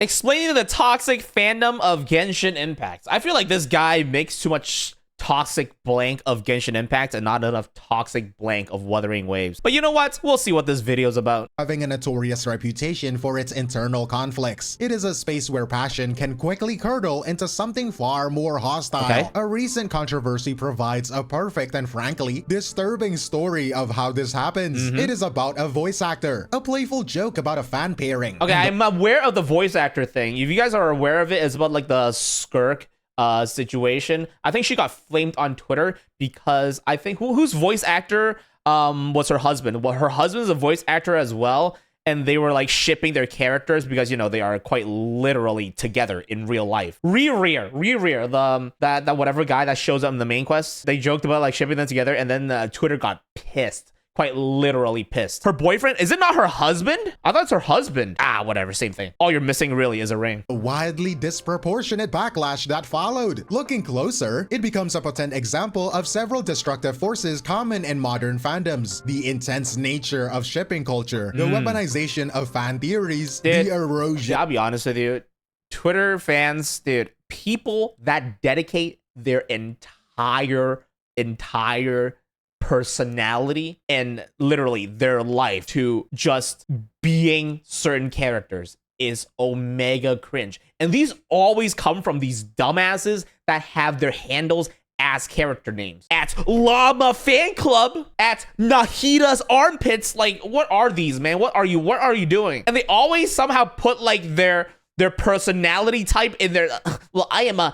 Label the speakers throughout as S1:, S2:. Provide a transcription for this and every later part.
S1: Explaining the toxic fandom of Genshin Impact. I feel like this guy makes too much toxic blank of Genshin Impact and not enough toxic blank of Wuthering Waves. But you know what? We'll see what this video's about.
S2: Having a notorious reputation for its internal conflicts, it is a space where passion can quickly curdle into something far more hostile.
S1: Okay.
S2: A recent controversy provides a perfect and frankly disturbing story of how this happens. It is about a voice actor, a playful joke about a fan pairing.
S1: Okay, I'm aware of the voice actor thing. If you guys are aware of it, it's about like the Skirk situation. I think she got flamed on Twitter because I think whose voice actor was her husband. Well, her husband is a voice actor as well, and they were like shipping their characters because, you know, they are quite literally together in real life. Rerear, that whatever guy that shows up in the main quest, they joked about like shipping them together, and then Twitter got pissed. Quite literally pissed. Her boyfriend? Is it not her husband? I thought it's her husband. Ah, whatever, same thing. All you're missing really is a ring.
S2: A wildly disproportionate backlash that followed. Looking closer, it becomes a potent example of several destructive forces common in modern fandoms. The intense nature of shipping culture, the weaponization of fan theories,
S1: Dude,
S2: the erosion.
S1: I'll be honest with you. Twitter fans, dude, people that dedicate their entire personality and literally their life to just being certain characters is omega cringe. And these always come from these dumbasses that have their handles as character names. At Llama Fan Club, at Nahida's Armpits. Like, what are these, man? What are you doing? And they always somehow put like their personality type in there. Well, I'm a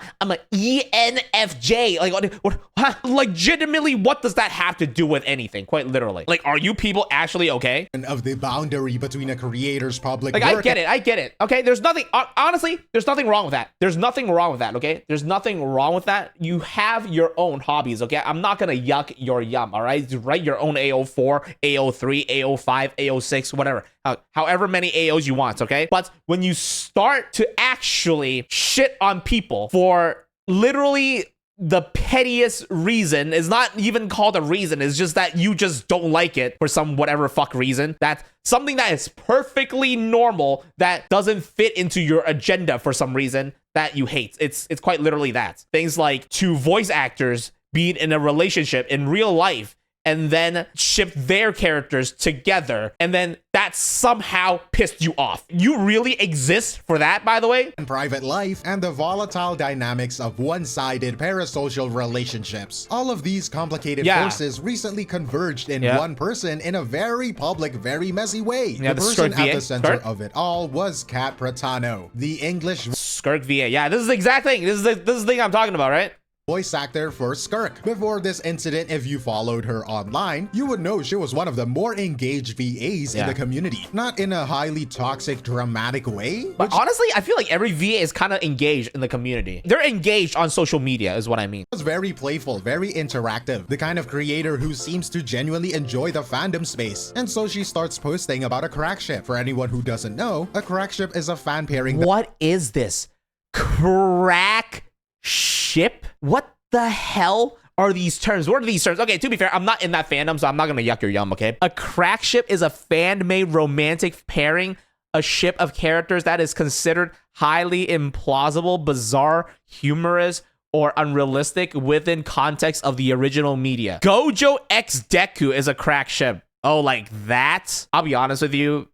S1: ENFJ. Like, what, legitimately, what does that have to do with anything? Quite literally. Like, are you people actually okay?
S2: And of the boundary between a creator's public
S1: like,
S2: work.
S1: I get it. Okay, there's nothing, honestly, there's nothing wrong with that. There's nothing wrong with that, okay? There's nothing wrong with that. You have your own hobbies, okay? I'm not gonna yuck your yum, all right? Write your own AO4, AO3, AO5, AO6, whatever. However many AOs you want, okay? But when you start to actually shit on people for literally the pettiest reason, is not even called a reason, it's just that you just don't like it for some whatever fuck reason, that's something that is perfectly normal that doesn't fit into your agenda for some reason that you hate. It's quite literally that. Things like two voice actors being in a relationship in real life and then ship their characters together, and then that somehow pissed you off. You really exist for that, by the way?
S2: And private life, and the volatile dynamics of one-sided parasocial relationships. All of these complicated forces recently converged in one person in a very public, very messy way. The person at the center of it all was Kat Pratano, the English
S1: Skirk VA. Yeah, this is the exact thing. This is the thing I'm talking about, right?
S2: Voice actor for Skirk. Before this incident, if you followed her online, you would know she was one of the more engaged VAs in the community. Not in a highly toxic, dramatic way.
S1: But honestly, I feel like every VA is kind of engaged in the community. They're engaged on social media is what I mean.
S2: It was very playful, very interactive. The kind of creator who seems to genuinely enjoy the fandom space. And so she starts posting about a crack ship. For anyone who doesn't know, a crack ship is a fan pairing.
S1: What is this? Crack ship? What the hell are these terms? What are these terms? Okay, to be fair, I'm not in that fandom, so I'm not gonna yuck your yum, okay? A crack ship is a fan-made romantic pairing, a ship of characters that is considered highly implausible, bizarre, humorous, or unrealistic within context of the original media. Gojo X Deku is a crack ship. Oh, like that? I'll be honest with you.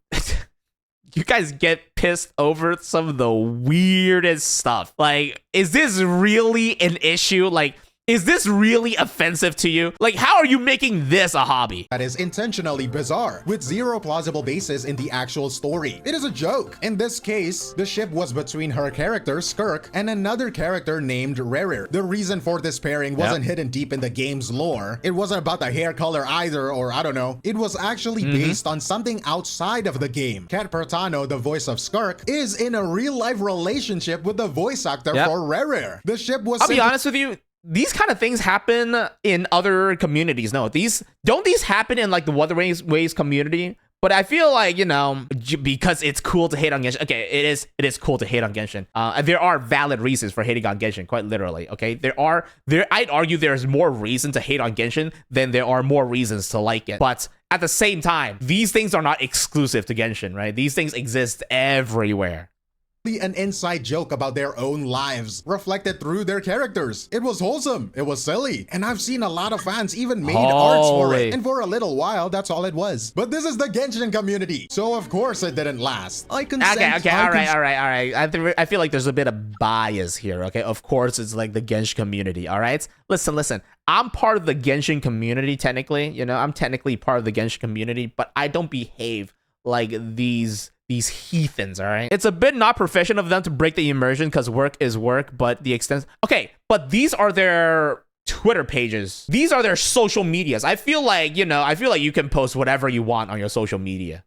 S1: You guys get pissed over some of the weirdest stuff. Like, is this really an issue? Like, is this really offensive to you? Like, how are you making this a hobby?
S2: That is intentionally bizarre, with zero plausible basis in the actual story. It is a joke. In this case, the ship was between her character, Skirk, and another character named Rarer. The reason for this pairing wasn't hidden deep in the game's lore. It wasn't about the hair color either, or I don't know. It was actually based on something outside of the game. Kat Pratano, the voice of Skirk, is in a real-life relationship with the voice actor for Rarer. The ship was—
S1: I'll be honest with you, these kind of things happen in other communities. No, don't these happen in like the Wuthering Waves community? But I feel like, you know, because it's cool to hate on Genshin. Okay, it is cool to hate on Genshin. There are valid reasons for hating on Genshin, quite literally. Okay, I'd argue there's more reason to hate on Genshin than there are more reasons to like it. But at the same time, these things are not exclusive to Genshin, right? These things exist everywhere.
S2: an inside joke about their own lives, reflected through their characters. It was wholesome, it was silly, and I've seen a lot of fans even made arts for it, and for a little while, that's all it was. But this is the Genshin community, so of course it didn't last. I consent.
S1: Okay, all right. I feel like there's a bit of bias here, okay? Of course, it's like the Genshin community, all right? Listen. I'm part of the Genshin community, technically. You know, I'm technically part of the Genshin community, but I don't behave like these heathens, all right? It's a bit not professional of them to break the immersion because work is work, but the extent... Okay, but these are their Twitter pages. These are their social medias. I feel like, you you can post whatever you want on your social media.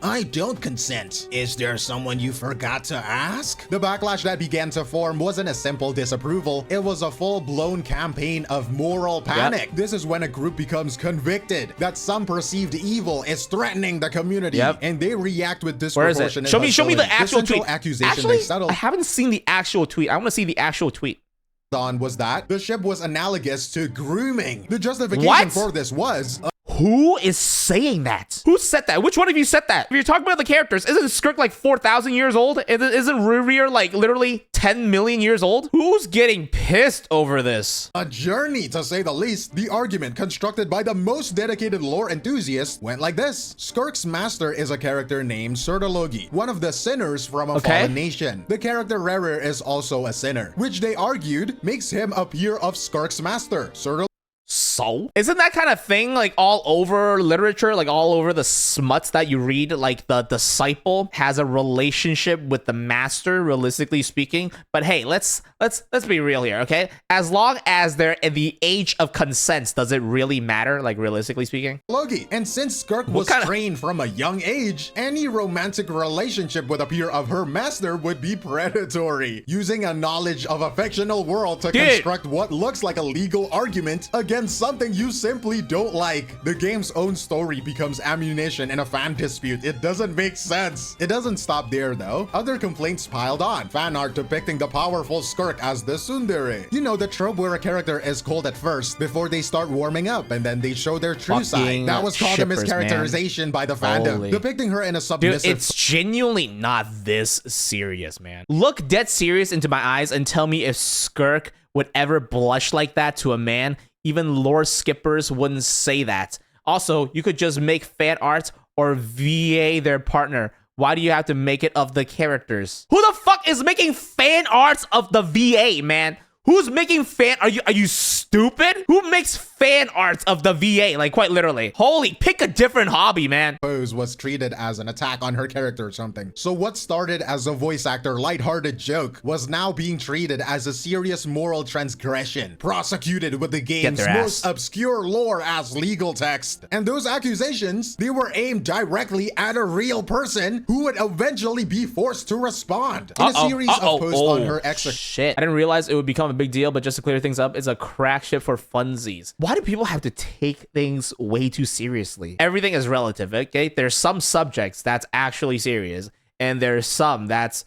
S2: I don't consent. Is there someone you forgot to ask? The backlash that began to form wasn't a simple disapproval. It was a full-blown campaign of moral panic. Yep. This is when a group becomes convicted that some perceived evil is threatening the community, and they react with disproportionate
S1: hostility. Show me the actual tweet.
S2: Actually,
S1: I haven't seen the actual tweet. I want to see the actual tweet.
S2: Was that the ship was analogous to grooming. The justification for this was...
S1: Who is saying that? Who said that? Which one of you said that? If you're talking about the characters, isn't Skirk like 4,000 years old? Isn't Rurir like literally 10 million years old? Who's getting pissed over this?
S2: A journey, to say the least. The argument, constructed by the most dedicated lore enthusiasts, went like this. Skirk's master is a character named Surdologi, one of the sinners from a fallen nation. The character Rerir is also a sinner, which they argued makes him a peer of Skirk's master.
S1: So? Isn't that kind of thing like all over literature, like all over the smuts that you read, like the disciple has a relationship with the master, realistically speaking? But hey, let's be real here, okay? As long as they're in the age of consent, does it really matter, like realistically speaking?
S2: Logi. And since Skirk was trained from a young age, any romantic relationship with a peer of her master would be predatory, using a knowledge of a fictional world to construct what looks like a legal argument against something you simply don't like. The game's own story becomes ammunition in a fan dispute. It doesn't make sense. It doesn't stop there though. Other complaints piled on. Fan art depicting the powerful Skirk as the tsundere. You know, the trope where a character is cold at first before they start warming up and then they show their true side. That was called a mischaracterization by the fandom, depicting her in a submissive...
S1: Dude, it's genuinely not this serious, man. Look dead serious into my eyes and tell me if Skirk would ever blush like that to a man. Even lore skippers wouldn't say that. Also, you could just make fan art or VA their partner. Why do you have to make it of the characters? Who the fuck is making fan arts of the VA, man? Who's making fan? Are you stupid? Who makes fan arts of the VA? Like, quite literally. Holy, pick a different hobby, man.
S2: Pose was treated as an attack on her character or something. So what started as a voice actor lighthearted joke was now being treated as a serious moral transgression, prosecuted with the game's most obscure lore as legal text. And those accusations, they were aimed directly at a real person who would eventually be forced to respond. In a series of posts on her ex...
S1: Shit. I didn't realize it would become a big deal, but just to clear things up, it's a crack ship for funsies. Why do people have to take things way too seriously? Everything is relative, okay? There's some subjects that's actually serious, and there's some that's,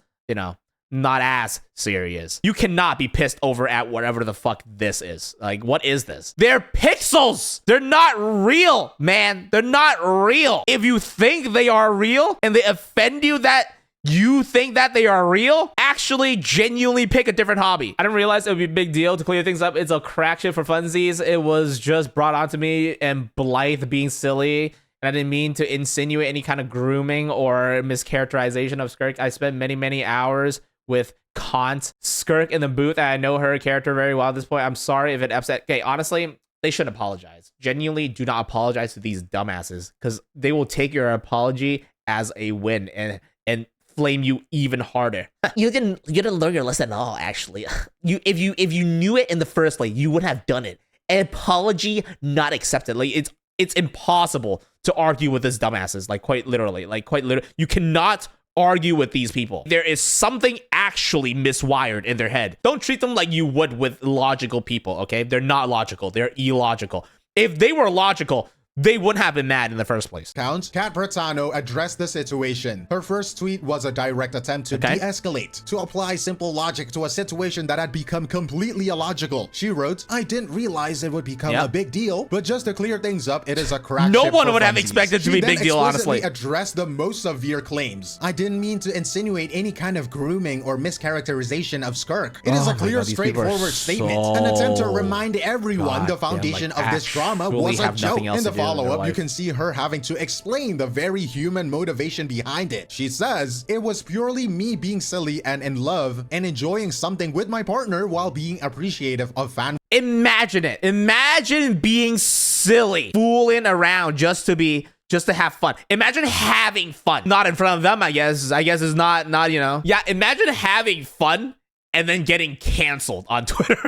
S1: not as serious. You cannot be pissed over at whatever the fuck this is. Like, what is this? They're pixels! They're not real, man! They're not real! If you think they are real, and they offend you that you think that they are real, actually genuinely pick a different hobby. I didn't realize it would be a big deal. To clear things up, it's a crack shit for funsies. It was just brought onto me and Blythe being silly. And I didn't mean to insinuate any kind of grooming or mischaracterization of Skirk. I spent many, many hours with Kant, Skirk in the booth, and I know her character very well at this point. I'm sorry if it upset. Okay, honestly, they should apologize. Genuinely do not apologize to these dumbasses, because they will take your apology as a win and flame you even harder. You didn't learn your lesson at all, actually. If you knew it in the first place, you would have done it. An apology not accepted. Like, it's impossible to argue with these dumbasses. Like, quite literally. You cannot argue with these people. There is something actually miswired in their head. Don't treat them like you would with logical people, okay? They're not logical. They're illogical. If they were logical, they wouldn't have been mad in the first place.
S2: Kat Bretano addressed the situation. Her first tweet was a direct attempt to de-escalate, to apply simple logic to a situation that had become completely illogical. She wrote, "I didn't realize it would become a big deal, but just to clear things up, it is a crack
S1: No
S2: ship
S1: one
S2: for
S1: would have
S2: funsies."
S1: expected to be a big deal, honestly.
S2: She addressed the most severe claims. "I didn't mean to insinuate any kind of grooming or mischaracterization of Skirk. It is a clear, straightforward statement, an attempt to remind everyone the foundation of this drama was a joke." In the follow-up, you can see her having to explain the very human motivation behind it. She says, "It was purely me being silly and in love and enjoying something with my partner while being appreciative of fan."
S1: Imagine it. Imagine being silly, fooling around just to have fun. Imagine having fun. Not in front of them, I guess. I guess it's not, you know. Yeah, imagine having fun and then getting canceled on Twitter.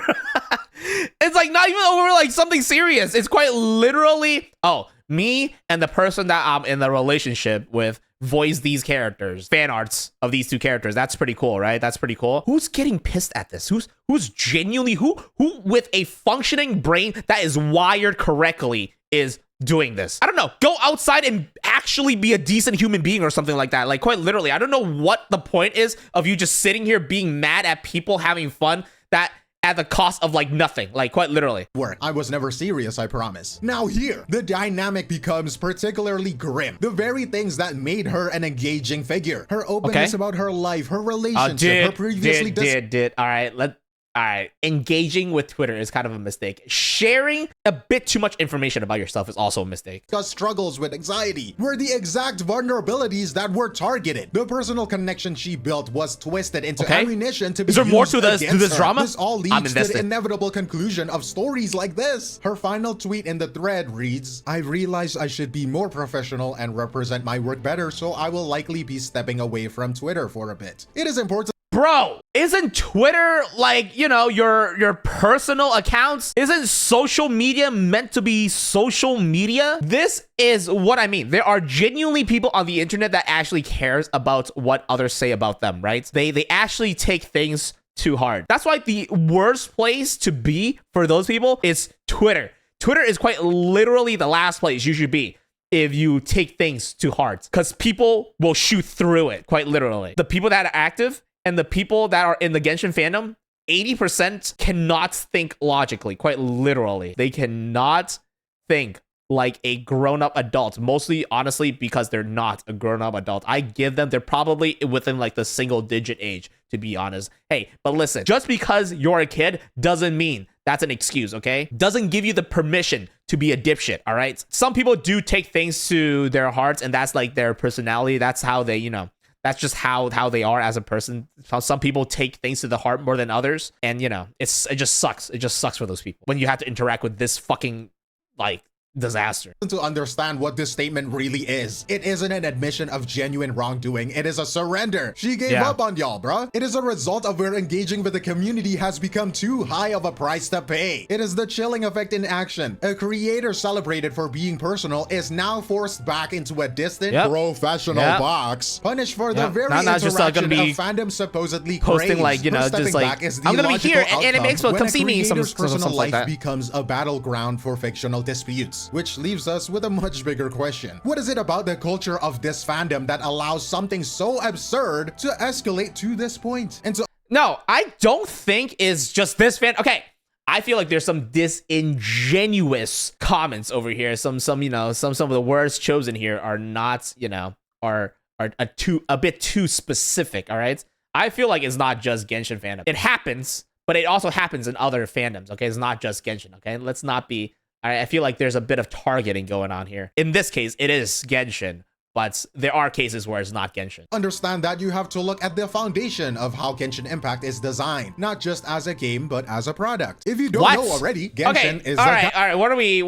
S1: It's like not even over like something serious. It's quite literally, oh, me and the person that I'm in the relationship with voice these characters, fan arts of these two characters. That's pretty cool, right? That's pretty cool. Who's getting pissed at this? Who's genuinely, who with a functioning brain that is wired correctly is doing this? I don't know. Go outside and actually be a decent human being or something like that. Like quite literally, I don't know what the point is of you just sitting here being mad at people having fun that at the cost of like nothing, like quite literally.
S2: Work. I was never serious, I promise. Now here, the dynamic becomes particularly grim. The very things that made her an engaging figure. Her openness about her life, her relationship, her previously
S1: All right, engaging with Twitter is kind of a mistake. Sharing a bit too much information about yourself is also a mistake.
S2: Struggles with anxiety were the exact vulnerabilities that were targeted. The personal connection she built was twisted into ammunition to be used against her. Is there more to this drama? This all leads to the inevitable conclusion of stories like this. Her final tweet in the thread reads, "I realize I should be more professional and represent my work better, so I will likely be stepping away from Twitter for a bit. It is important."
S1: Bro, isn't Twitter like, you know, your personal accounts? Isn't social media meant to be social media? This is what I mean. There are genuinely people on the internet that actually cares about what others say about them, right? They actually take things too hard. That's why the worst place to be for those people is Twitter. Twitter is quite literally the last place you should be if you take things too hard, because people will shoot through it, quite literally. The people that are active and the people that are in the Genshin fandom, 80% cannot think logically, quite literally. They cannot think like a grown-up adult, mostly, honestly, because they're not a grown-up adult. I give them, they're probably within like the single-digit age, to be honest. Hey, but listen, just because you're a kid doesn't mean that's an excuse, okay? Doesn't give you the permission to be a dipshit, all right? Some people do take things to their hearts, and that's like their personality. That's how they, you know, that's just how they are as a person. Some people take things to the heart more than others. And, you know, it just sucks. It just sucks for those people when you have to interact with this fucking, like, disaster.
S2: To understand what this statement really is, it isn't an admission of genuine wrongdoing. It is a surrender. She gave up on y'all, bruh. It is a result of where engaging with the community has become too high of a price to pay. It is the chilling effect in action. A creator celebrated for being personal is now forced back into a distant professional box, punished for the very interaction of fandom supposedly
S1: posting
S2: craves.
S1: like, you know, just like, I'm gonna be here at Anime Expo, come see me, some
S2: personal
S1: like
S2: life
S1: that.
S2: becomes a battleground for fictional disputes. Which leaves us with a much bigger question. What is it about the culture of this fandom that allows something so absurd to escalate to this point? And
S1: no, I don't think it's just this fan. Okay, I feel like there's some disingenuous comments over here. Some you know, some of the words chosen here are not, you know, are a bit too specific, all right? I feel like it's not just Genshin fandom. It happens, but it also happens in other fandoms, okay? It's not just Genshin, okay? Let's not be... I feel like there's a bit of targeting going on here. In this case, it is Genshin, but there are cases where it's not Genshin.
S2: Understand that you have to look at the foundation of how Genshin Impact is designed, not just as a game, but as a product. If you don't know already, Genshin is
S1: all right. What are we?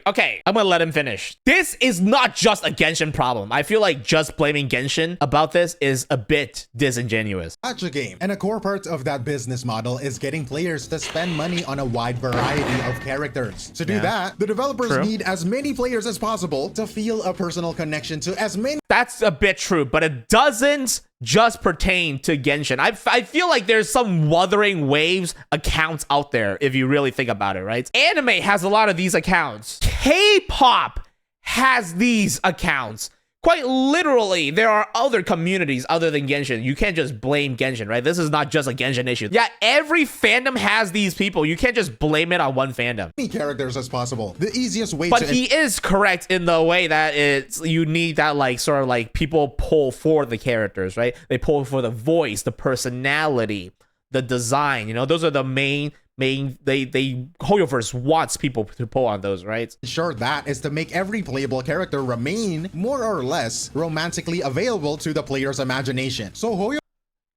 S1: Okay, I'm gonna let him finish. This is not just a Genshin problem. I feel like just blaming Genshin about this is a bit disingenuous.
S2: Such a game, and a core part of that business model is getting players to spend money on a wide variety of characters. To do that, the developers need as many players as possible to feel a personal connection to as many.
S1: That's a bit true, but it doesn't just pertain to Genshin. I feel like there's some Wuthering Waves accounts out there if you really think about it, right? Anime has a lot of these accounts. K-pop has these accounts. Quite literally, there are other communities other than Genshin. You can't just blame Genshin, right? This is not just a Genshin issue. Yeah, every fandom has these people. You can't just blame it on one fandom.
S2: Many characters as possible. The easiest way
S1: But he is correct in the way that you need that like sort of like people pull for the characters, right? They pull for the voice, the personality, the design. You know, those are the main Hoyoverse wants people to pull on those, right?
S2: Sure, that is to make every playable character remain more or less romantically available to the player's imagination. So Hoyo,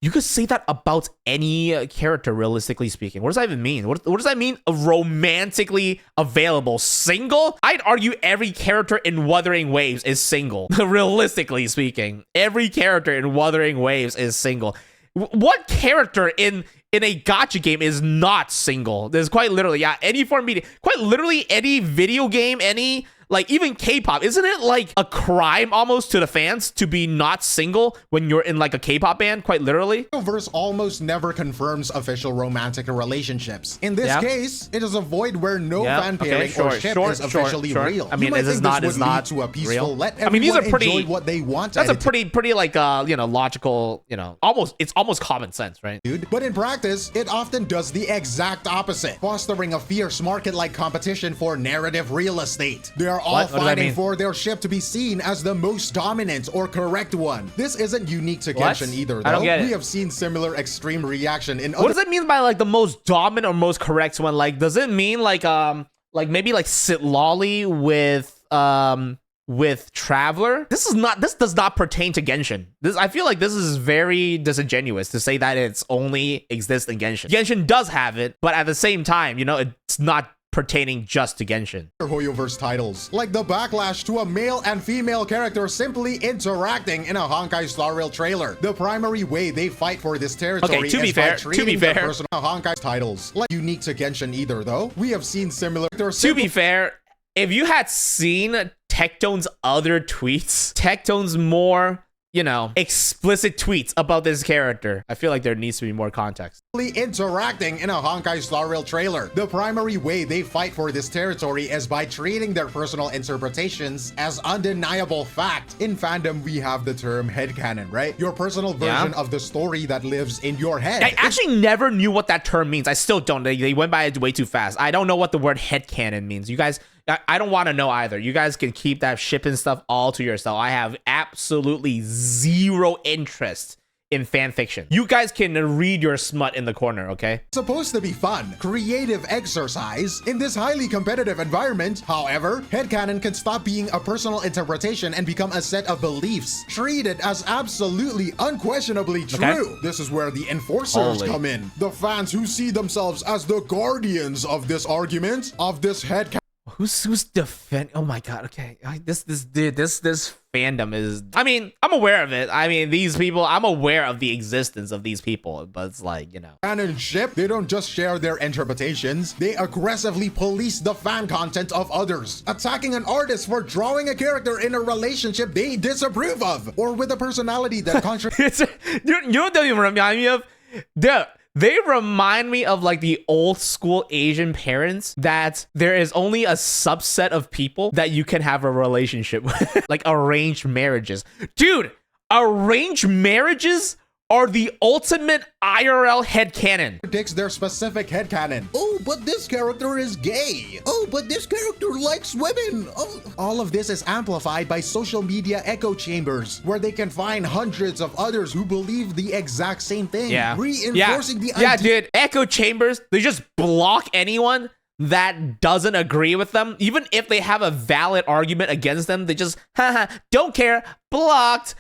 S1: you could say that about any character, realistically speaking. What does that even mean? What does that mean? Romantically available, single? I'd argue every character in Wuthering Waves is single. Realistically speaking, every character in Wuthering Waves is single. What character in a gacha game is not single? There's quite literally, yeah, any form of media, quite literally any video game, any, like, even K-pop. Isn't it like a crime almost to the fans to be not single when you're in like a K-pop band, quite literally?
S2: Hoyoverse almost never confirms official romantic relationships. In this case, it is a void where no fan pairing or ship is officially real.
S1: I mean, it is not
S2: to a peaceful
S1: real.
S2: Let
S1: I mean, these are pretty
S2: enjoy what they want.
S1: That's a pretty like you know, logical, you know, it's almost common sense, right?
S2: Dude, but in practice, it often does the exact opposite, fostering a fierce market-like competition for narrative real estate. They are all fighting for their ship to be seen as the most dominant or correct one. This isn't unique to Genshin either, though.
S1: I don't get it.
S2: We have seen similar extreme reaction in
S1: What does it mean by like the most dominant or most correct one? Like, does it mean like maybe like Sitlali with Traveler? This does not pertain to Genshin. I feel like this is very disingenuous to say that it's only exists in Genshin. Genshin does have it, but at the same time, you know, it's not pertaining just to Genshin.
S2: Hoyoverse titles, like the backlash to a male and female character simply interacting in a Honkai Star Rail trailer. The primary way they fight for this territory is by treating their personal Honkai titles. Like unique to Genshin either, though. We have seen similar...
S1: To be fair, if you had seen Tectone's other tweets, Tectone's more, you know, explicit tweets about this character, I feel like there needs to be more context.
S2: Interacting in a Honkai Star Rail trailer. The primary way they fight for this territory is by treating their personal interpretations as undeniable fact. In fandom, we have the term headcanon, right? Your personal version of the story that lives in your head.
S1: I actually never knew what that term means. I still don't. They went by it way too fast. I don't know what the word headcanon means. You guys, I don't want to know either. You guys can keep that shipping stuff all to yourself. I have absolutely zero interest in fan fiction. You guys can read your smut in the corner, okay?
S2: It's supposed to be fun, creative exercise in this highly competitive environment. However, headcanon can stop being a personal interpretation and become a set of beliefs treated as absolutely unquestionably true. Okay. This is where the enforcers come in. The fans who see themselves as the guardians of this argument, of this headcanon.
S1: Who's defend? Oh my god. Okay, this fandom is. I mean, I'm aware of it. I mean, these people. I'm aware of the existence of these people, but it's like, you know.
S2: Canon ship. They don't just share their interpretations. They aggressively police the fan content of others, attacking an artist for drawing a character in a relationship they disapprove of, or with a personality that contradicts.
S1: You know what they remind me of? They remind me of like the old school Asian parents that there is only a subset of people that you can have a relationship with. Like arranged marriages. Dude, arranged marriages are the ultimate IRL headcanon.
S2: Predicts their specific headcanon. Oh, but this character is gay. Oh, but this character likes women. Oh. All of this is amplified by social media echo chambers, where they can find hundreds of others who believe the exact same thing.
S1: Yeah.
S2: Reinforcing the
S1: idea. Yeah, dude. Echo chambers, they just block anyone that doesn't agree with them. Even if they have a valid argument against them, they just, haha, don't care, blocked.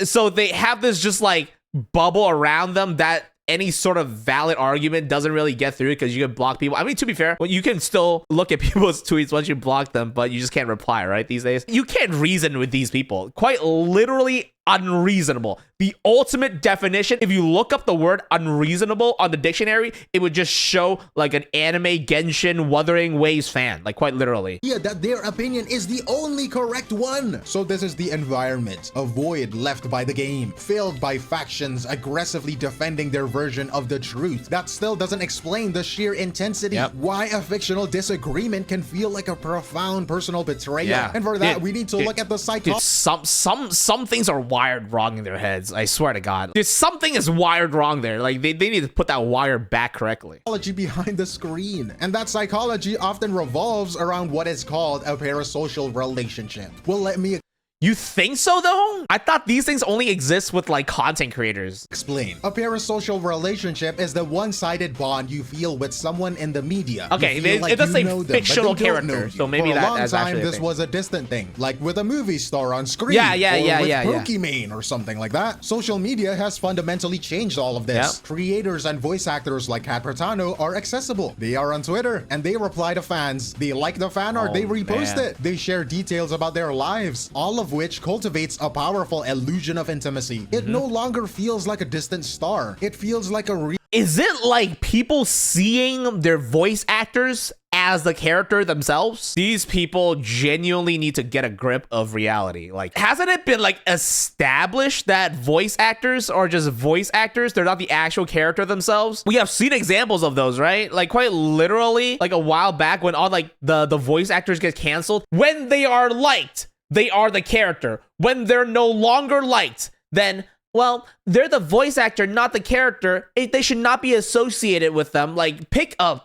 S1: So they have this just like bubble around them that any sort of valid argument doesn't really get through because you can block people. I mean, to be fair, well, you can still look at people's tweets once you block them, but you just can't reply, right? These days, you can't reason with these people. Quite literally, unreasonable. The ultimate definition, if you look up the word unreasonable on the dictionary, it would just show like an anime Genshin Wuthering Waves fan, like quite literally.
S2: Yeah, that their opinion is the only correct one. So this is the environment, a void left by the game, filled by factions aggressively defending their version of the truth. That still doesn't explain the sheer intensity. Why a fictional disagreement can feel like a profound personal betrayal. And for that, we need to look at the psychology.
S1: Some things are wired wrong in their heads. I swear to God. There's something is wired wrong there. Like they need to put that wire back correctly.
S2: Psychology behind the screen. And that psychology often revolves around what is called a parasocial relationship. Well, let me
S1: You think so, though? I thought these things only exist with, like, content creators.
S2: explain. A parasocial relationship is the one-sided bond you feel with someone in the media.
S1: Okay,
S2: You feel
S1: it does say
S2: know them, but
S1: fictional
S2: they don't know
S1: character,
S2: you.
S1: so maybe
S2: For a long
S1: that's
S2: time,
S1: actually a
S2: this
S1: thing.
S2: was a distant thing, like with a movie star on screen.
S1: Yeah,
S2: or with
S1: yeah.
S2: Pokemon or something like that. Social media has fundamentally changed all of this.
S1: Yep.
S2: Creators and voice actors like Kat Bertano are accessible. They are on Twitter, and they reply to fans. They like the fan art, they repost
S1: man.
S2: it. They share details about their lives, all of which cultivates a powerful illusion of intimacy. It no longer feels like a distant star. It feels like a real.
S1: Is it like people seeing their voice actors as the character themselves? These people genuinely need to get a grip of reality. Like, hasn't it been like established that voice actors are just voice actors? They're not the actual character themselves. We have seen examples of those, right? Like quite literally, like a while back when all like the voice actors get canceled. When they are liked, they are the character. When they're no longer liked, then well, they're the voice actor, not the character. They should not be associated with them. Like, pick a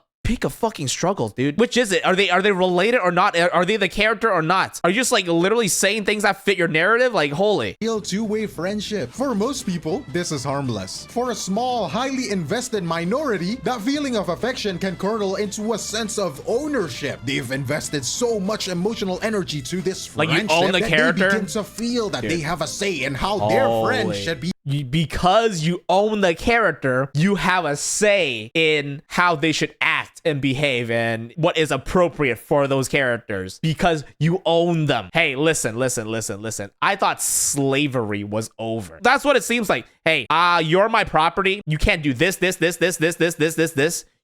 S1: fucking struggle, dude. Which is it? Are they related or not? Are they the character or not? Are you just like literally saying things that fit your narrative? Like, holy.
S2: Real two-way friendship. For most people, this is harmless. For a small, highly invested minority, that feeling of affection can curdle into a sense of ownership. They've invested so much emotional energy to this
S1: Like,
S2: friendship
S1: you own the
S2: that
S1: character?
S2: they begin to feel that they have a say in how their friend should be.
S1: Because you own the character, you have a say in how they should act and behave and what is appropriate for those characters because you own them. Hey, listen. I thought slavery was over. That's what it seems like. Hey, you're my property. You can't do this.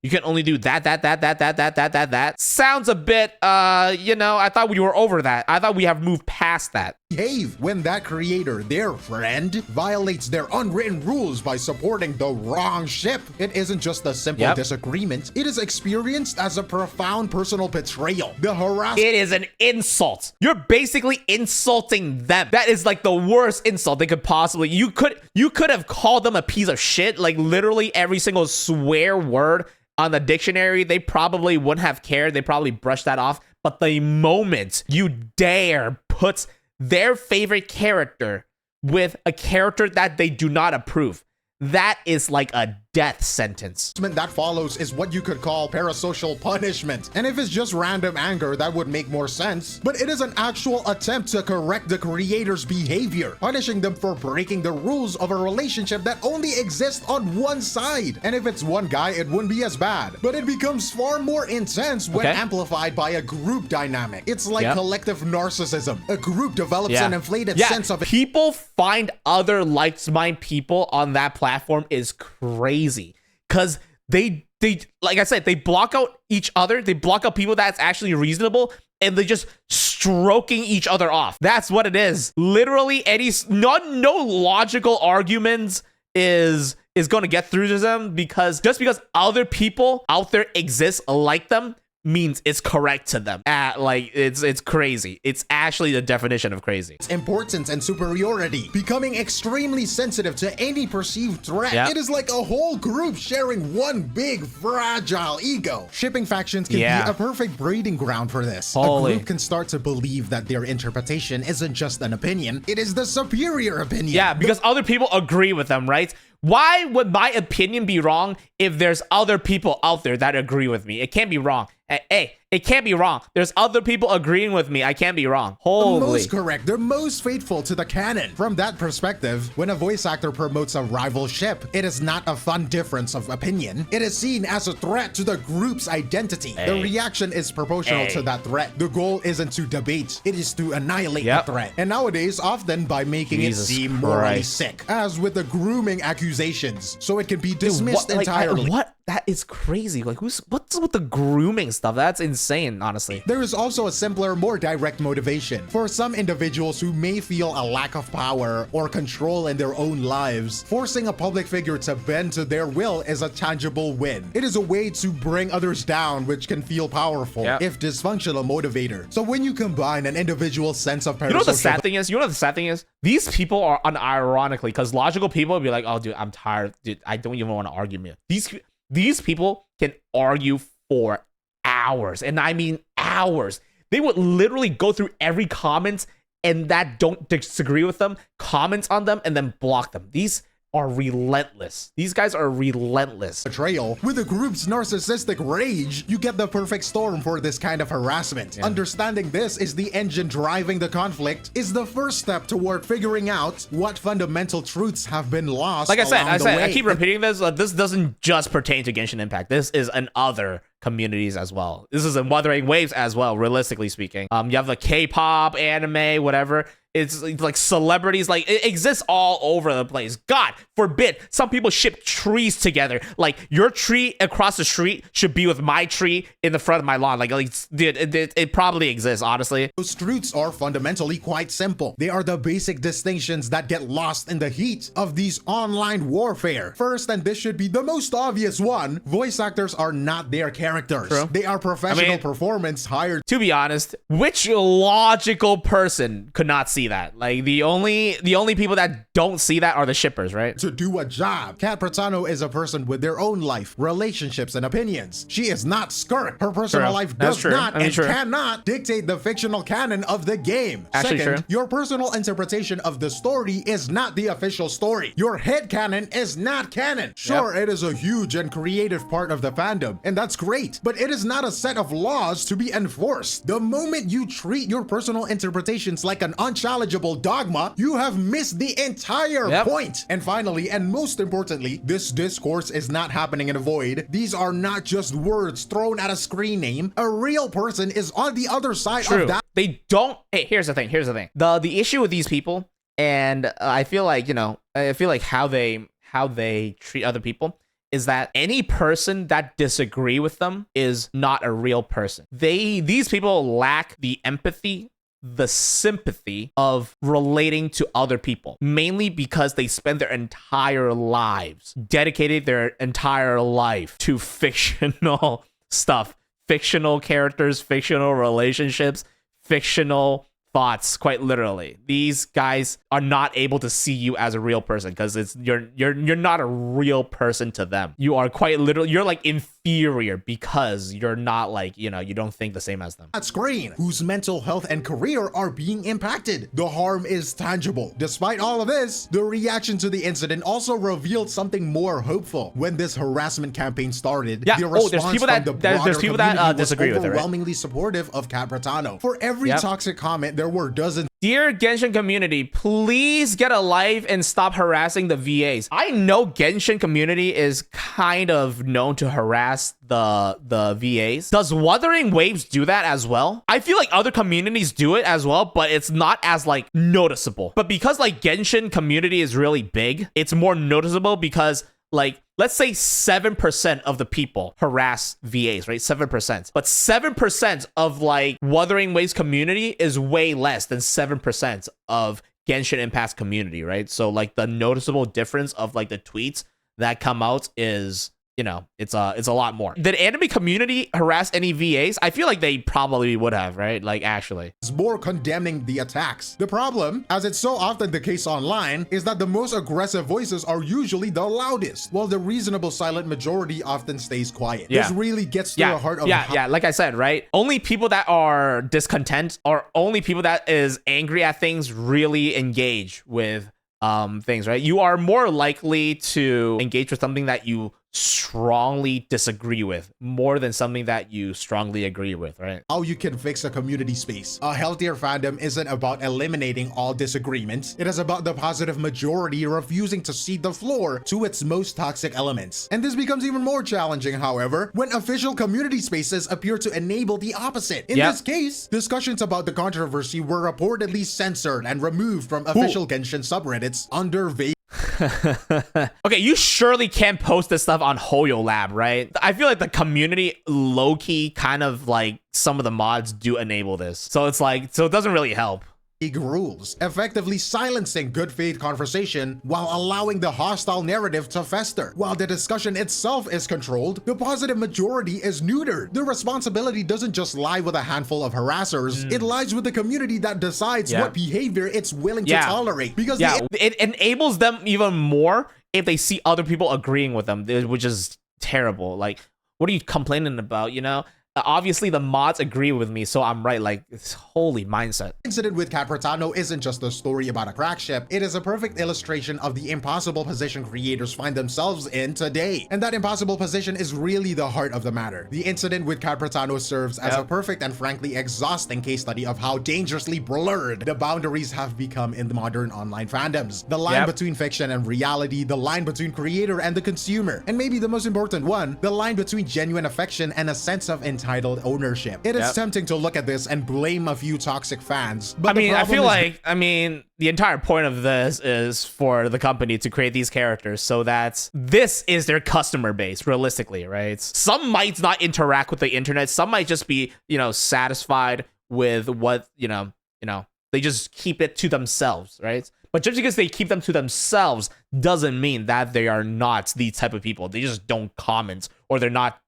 S1: You can only do that. Sounds a bit, I thought we were over that. I thought we have moved past that.
S2: Behave when that creator, their friend, violates their unwritten rules by supporting the wrong ship. It isn't just a simple disagreement. It is experienced as a profound personal betrayal. The harassment.
S1: It is an insult. You're basically insulting them. That is like the worst insult they could possibly. You could have called them a piece of shit. Like literally every single swear word on the dictionary, they probably wouldn't have cared. They probably brushed that off. But the moment you dare put their favorite character with a character that they do not approve, that is like a death sentence.
S2: That follows is what you could call parasocial punishment. And if it's just random anger, that would make more sense. But it is an actual attempt to correct the creator's behavior, punishing them for breaking the rules of a relationship that only exists on one side. And if it's one guy, it wouldn't be as bad. But it becomes far more intense when amplified by a group dynamic. It's like collective narcissism. A group develops an inflated sense of it.
S1: People find other like-minded people on that platform is crazy. Because they like I said, they block out each other. They block out people that's actually reasonable, and they just stroking each other off. That's what it is. Literally, no logical arguments is going to get through to them because other people out there exist like them means it's correct to them. It's crazy. It's actually the definition of crazy.
S2: Its importance and superiority, becoming extremely sensitive to any perceived threat. It is like a whole group sharing one big fragile ego. Shipping factions can be a perfect breeding ground for this.
S1: Holy.
S2: A group can start to believe that their interpretation isn't just an opinion, it is the superior opinion.
S1: Yeah, because other people agree with them, right? Why would my opinion be wrong if there's other people out there that agree with me? It can't be wrong. Hey, it can't be wrong. There's other people agreeing with me. I can't be wrong. Holy.
S2: Most correct. They're most faithful to the canon. From that perspective, when a voice actor promotes a rival ship, it is not a fun difference of opinion. It is seen as a threat to the group's identity.
S1: Hey.
S2: The reaction is proportional to that threat. The goal isn't to debate. It is to annihilate the threat. And nowadays, often by making it seem morally sick, as with the grooming accusations, so it can be dismissed entirely.
S1: What? That is crazy. Like, what's with the grooming stuff? That's insane, honestly.
S2: There is also a simpler, more direct motivation. For some individuals who may feel a lack of power or control in their own lives, forcing a public figure to bend to their will is a tangible win. It is a way to bring others down, which can feel powerful, if dysfunctional motivator. So when you combine an individual's sense of parasocial...
S1: You know what the sad thing is? You know what the sad thing is? These people are unironically, because logical people will be like, oh, dude, I'm tired. Dude, I don't even want to argue with you. These people can argue for hours, and I mean hours. They would literally go through every comment and that don't disagree with them, comment on them, and then block them. These are relentless. These guys are relentless.
S2: Betrayal. With the group's narcissistic rage, you get the perfect storm for this kind of harassment. Understanding this is the engine driving the conflict is the first step toward figuring out what fundamental truths have been lost.
S1: Like I keep repeating this. This doesn't just pertain to Genshin Impact. This is in other communities as well. This is in Wuthering Waves as well, realistically speaking. You have the K-pop, anime, whatever. It's like celebrities, like it exists all over the place. God forbid some people ship trees together. Like your tree across the street should be with my tree in the front of my lawn. Like dude, it probably exists, honestly.
S2: Those truths are fundamentally quite simple. They are the basic distinctions that get lost in the heat of these online warfare. First, and this should be the most obvious one, voice actors are not their characters.
S1: True.
S2: They are professional performance hired.
S1: To be honest, which logical person could not see that? Like the only people that don't see that are the shippers, right?
S2: To do a job. Kat Pratano is a person with their own life, relationships, and opinions. She is not Skirk. Her personal life does not and cannot dictate the fictional canon of the game. Second, your personal interpretation of the story is not the official story. Your head canon is not canon. Sure, it is a huge and creative part of the fandom, and that's great, but it is not a set of laws to be enforced. The moment you treat your personal interpretations like an unchallengeable dogma, you have missed the entire point. And finally, and most importantly, this discourse is not happening in a void. These are not just words thrown at a screen name. A real person is on the other side of that.
S1: They don't. Hey, here's the thing. The issue with these people, and I feel like, you know, how they treat other people is that any person that disagree with them is not a real person. These people lack the empathy, the sympathy of relating to other people, mainly because they spend their entire lives, dedicated their entire life to fictional stuff, fictional characters, fictional relationships, fictional thoughts, quite literally. These guys are not able to see you as a real person because you're not a real person to them. You are quite literally, you're like inferior because you're not like, you know, you don't think the same as them.
S2: At screen, whose mental health and career are being impacted. The harm is tangible. Despite all of this, the reaction to the incident also revealed something more hopeful. When this harassment campaign started, the response
S1: there's people that disagree with it, right?
S2: Overwhelmingly supportive of Kat Pratano. For every toxic comment, there were dozens.
S1: Dear Genshin community, please get a life and stop harassing the VAs. I know Genshin community is kind of known to harass the VAs. Does Wuthering Waves do that as well? I feel like other communities do it as well, but it's not as like noticeable. But because like Genshin community is really big, it's more noticeable because like, let's say 7% of the people harass VAs, right? 7%. But 7% of like Wuthering Waves community is way less than 7% of Genshin Impact's community, right? So like the noticeable difference of like the tweets that come out is, you know, it's a lot more. Did anime community harass any VAs? I feel like they probably would have, right? Like actually.
S2: It's more condemning the attacks. The problem, as it's so often the case online, is that the most aggressive voices are usually the loudest, while the reasonable silent majority often stays quiet. This really gets to the heart of
S1: like I said, right? Only people that are discontent or only people that is angry at things really engage with things, right? You are more likely to engage with something that you strongly disagree with more than something that you strongly agree with, right?
S2: How you can fix a community space. A healthier fandom isn't about eliminating all disagreements. It is about the positive majority refusing to cede the floor to its most toxic elements. And this becomes even more challenging, however, when official community spaces appear to enable the opposite. In this case, discussions about the controversy were reportedly censored and removed from official Genshin subreddits under vague.
S1: Okay, you surely can't post this stuff on Hoyo Lab, right? I feel like the community low-key kind of like some of the mods do enable this. So it's like, so it doesn't really help.
S2: Rules, effectively silencing good faith conversation while allowing the hostile narrative to fester. While the discussion itself is controlled, the positive majority is neutered. The responsibility doesn't just lie with a handful of harassers, it lies with the community that decides what behavior it's willing to tolerate. Because
S1: it enables them even more if they see other people agreeing with them, which is terrible. Like, what are you complaining about, you know? Obviously the mods agree with me, so I'm right. Like, it's holy mindset.
S2: Incident with Capratano isn't just a story about a crack ship. It is a perfect illustration of the impossible position creators find themselves in today. And that impossible position is really the heart of the matter. The incident with Capratano serves as a perfect and frankly exhausting case study of how dangerously blurred the boundaries have become in the modern online fandoms. The line between fiction and reality, the line between creator and the consumer, and maybe the most important one, the line between genuine affection and a sense of entitled ownership. It is tempting to look at this and blame a few toxic fans, but
S1: I feel like the entire point of this is for the company to create these characters so that this is their customer base, realistically, right? Some might not interact with the internet. Some might just be, satisfied with what, they just keep it to themselves, right? But just because they keep them to themselves doesn't mean that they are not these type of people. They just don't comment, or they're not,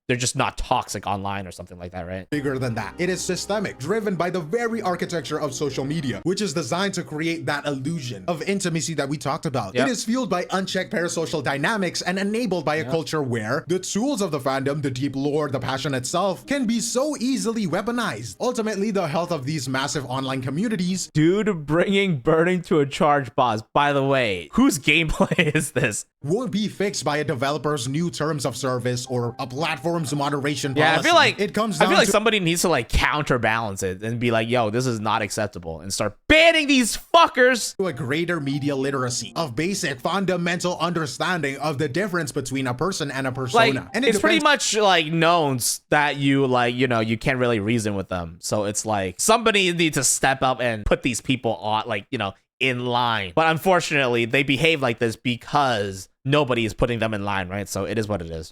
S1: they're just not toxic online or something like that, right?
S2: Bigger than that. It is systemic, driven by the very architecture of social media, which is designed to create that illusion of intimacy that we talked about. It is fueled by unchecked parasocial dynamics and enabled by a culture where the tools of the fandom, the deep lore, the passion itself, can be so easily weaponized. Ultimately, the health of these massive online communities.
S1: Dude, bringing burning to a charge boss. By the way, whose gameplay is this?
S2: Won't be fixed by a developer's new terms of service or a platform's moderation policy.
S1: I feel like
S2: it comes down to
S1: somebody needs to like counterbalance it and be like, yo, this is not acceptable, and start banning these fuckers.
S2: To a greater media literacy of basic fundamental understanding of the difference between a person and a persona.
S1: Like,
S2: and
S1: it's pretty much like known that you you can't really reason with them. So it's like somebody needs to step up and put these people on, in line. But unfortunately, they behave like this because nobody is putting them in line, right? So it is what it is.